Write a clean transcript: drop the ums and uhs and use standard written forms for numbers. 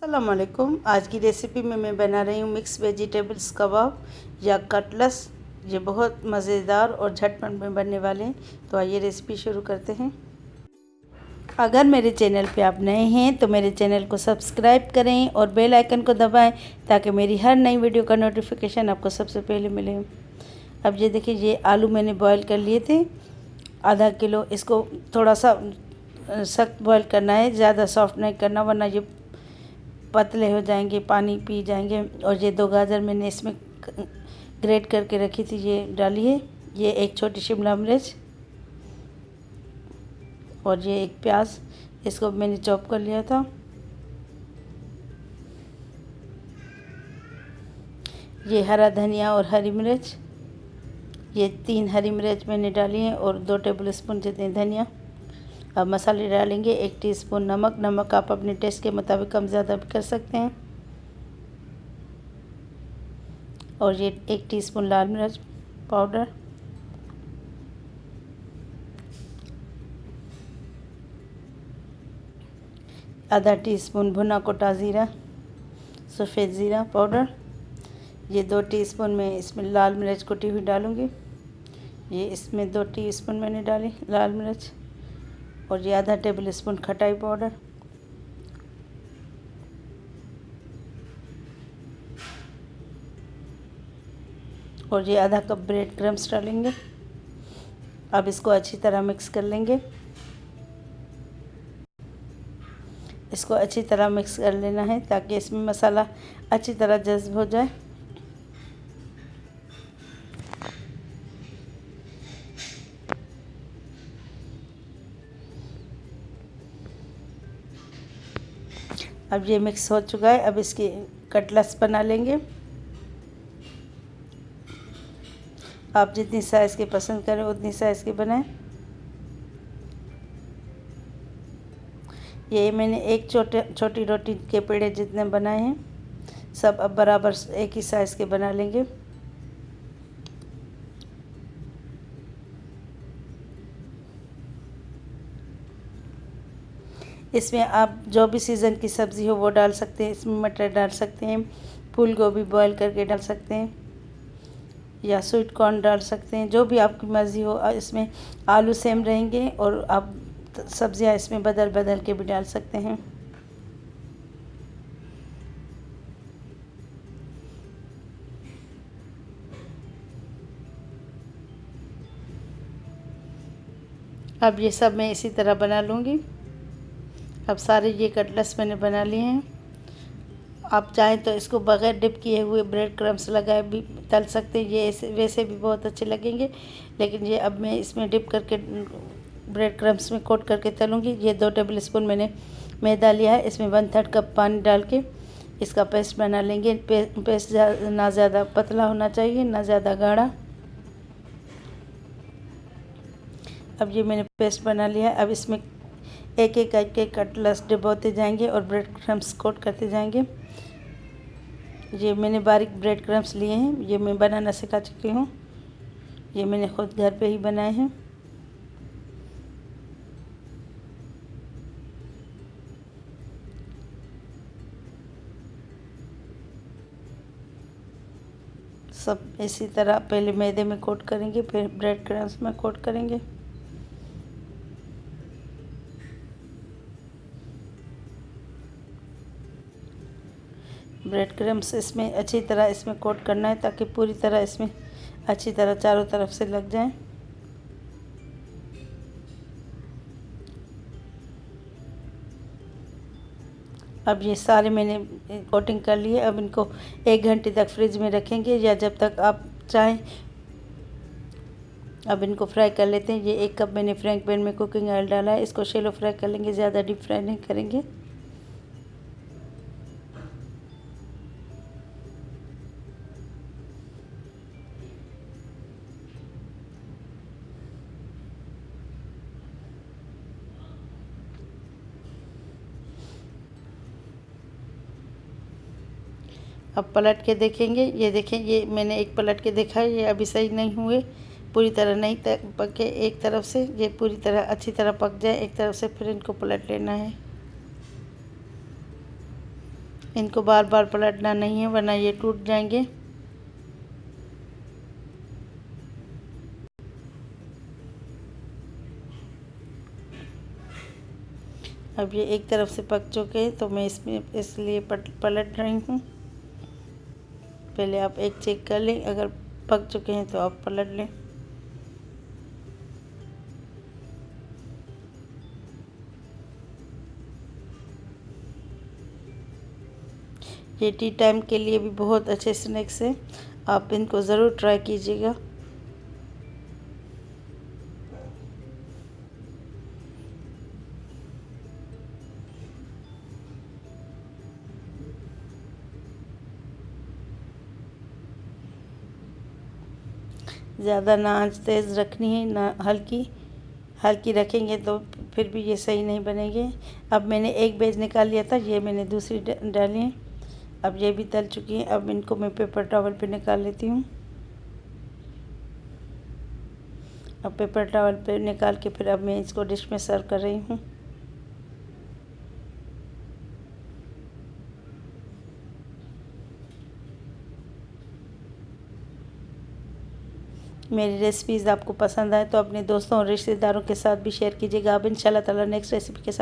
अस्सलामुअलैकुम। आज की रेसिपी में मैं बना रही हूँ मिक्स वेजिटेबल्स कबाब या कटलेट्स। ये बहुत मज़ेदार और झटपट में बनने वाले हैं। तो आइए रेसिपी शुरू करते हैं। अगर मेरे चैनल पे आप नए हैं तो मेरे चैनल को सब्सक्राइब करें और बेल आइकन को दबाएं ताकि मेरी हर नई वीडियो का नोटिफिकेशन आपको सबसे पहले मिले। अब ये देखिए, ये आलू मैंने बॉईल कर लिए थे आधा किलो। इसको थोड़ा सा सख्त बॉईल करना है, ज़्यादा सॉफ्ट नहीं करना वरना ये पतले हो जाएंगे, पानी पी जाएंगे। और ये 2 गाजर मैंने इसमें ग्रेट करके रखी थी, ये डाली है। ये एक छोटी शिमला मिर्च और ये एक प्याज, इसको मैंने चॉप कर लिया था। ये हरा धनिया और हरी मिर्च, ये 3 हरी मिर्च मैंने डाली हैं और 2 टेबलस्पून जितने धनिया। अब मसाले डालेंगे। 1 टीस्पून नमक। नमक आप अपने टेस्ट के मुताबिक कम ज़्यादा भी कर सकते हैं। और ये 1 टीस्पून लाल मिर्च पाउडर, आधा टीस्पून भुना कोटा ज़ीरा, सफ़ेद ज़ीरा पाउडर। ये 2 टीस्पून मैं इसमें लाल मिर्च कुटी हुई डालूँगी। ये इसमें 2 टीस्पून मैंने डाली लाल मिर्च। और ये आधा टेबल स्पून खटाई पाउडर। और ये आधा कप ब्रेड क्रम्स डालेंगे। अब इसको अच्छी तरह मिक्स कर लेंगे। इसको अच्छी तरह मिक्स कर लेना है ताकि इसमें मसाला अच्छी तरह जज़्ब हो जाए। अब ये मिक्स हो चुका है। अब इसकी कटलेट्स बना लेंगे। आप जितनी साइज़ के पसंद करें उतनी साइज़ के बनाएं। ये मैंने एक छोटी रोटी के पेड़े जितने बनाए हैं। सब अब बराबर एक ही साइज़ के बना लेंगे। इसमें आप जो भी सीज़न की सब्ज़ी हो वो डाल सकते हैं। इसमें मटर डाल सकते हैं, फूल गोभी बॉईल करके डाल सकते हैं या स्वीट कॉर्न डाल सकते हैं, जो भी आपकी मर्ज़ी हो। इसमें आलू सेम रहेंगे और आप सब्ज़ियाँ इसमें बदल बदल के भी डाल सकते हैं। अब ये सब मैं इसी तरह बना लूँगी। अब सारे ये कटलेट्स मैंने बना लिए हैं। आप चाहें तो इसको बग़ैर डिप किए हुए ब्रेड क्रम्स लगाए भी तल सकते हैं, ये वैसे भी बहुत अच्छे लगेंगे। लेकिन ये अब मैं इसमें डिप करके ब्रेड क्रम्स में कोट करके तलूँगी। ये 2 टेबलस्पून मैंने मैदा लिया है। इसमें 1/3 कप पानी डाल के इसका पेस्ट बना लेंगे। पेस्ट ना ज़्यादा पतला होना चाहिए ना ज़्यादा गाढ़ा। अब ये मैंने पेस्ट बना लिया है। अब इसमें एक एक करके कटलेट्स डुबोते जाएंगे और ब्रेड क्रम्स कोट करते जाएंगे। ये मैंने बारीक ब्रेड क्रम्स लिए हैं। ये मैं बनाना सिखा चुकी हूँ। ये मैंने खुद घर पे ही बनाए हैं। सब इसी तरह पहले मैदे में कोट करेंगे, फिर ब्रेड क्रम्स में कोट करेंगे। ब्रेड क्रम्स इसमें अच्छी तरह इसमें कोट करना है ताकि पूरी तरह इसमें अच्छी तरह चारों तरफ से लग जाए। अब ये सारे मैंने कोटिंग कर लिए। अब इनको 1 घंटे तक फ्रिज में रखेंगे या जब तक आप चाहें। अब इनको फ्राई कर लेते हैं। ये 1 कप मैंने फ्राइंग पैन में कुकिंग ऑयल डाला है। इसको शैलो फ्राई कर लेंगे, ज़्यादा डीप फ्राई नहीं करेंगे। अब पलट के देखेंगे। ये देखें, ये मैंने एक पलट के देखा है, ये अभी सही नहीं हुए, पूरी तरह नहीं पके। एक तरफ से ये पूरी तरह अच्छी तरह पक जाए एक तरफ से, फिर इनको पलट लेना है। इनको बार बार पलटना नहीं है वरना ये टूट जाएंगे। अब ये एक तरफ से पक चुके हैं तो मैं इसमें इसलिए पलट रही हूँ। पहले आप एक चेक कर लें, अगर पक चुके हैं तो आप पलट लें। ये टी टाइम के लिए भी बहुत अच्छे स्नैक्स हैं, आप इनको ज़रूर ट्राई कीजिएगा। ज़्यादा ना आंच तेज़ रखनी है ना हल्की, हल्की रखेंगे तो फिर भी ये सही नहीं बनेंगे। अब मैंने एक बैच निकाल लिया था, ये मैंने दूसरी डाली है। अब ये भी तल चुकी है। अब इनको मैं पेपर टॉवल पे निकाल लेती हूँ। अब पेपर टॉवल पे निकाल के फिर अब मैं इसको डिश में सर्व कर रही हूँ। मेरी रेसिपीज़ आपको पसंद आए तो अपने दोस्तों और रिश्तेदारों के साथ भी शेयर कीजिएगा। अब इंशाल्लाह ताला नेक्स्ट रेसिपी के साथ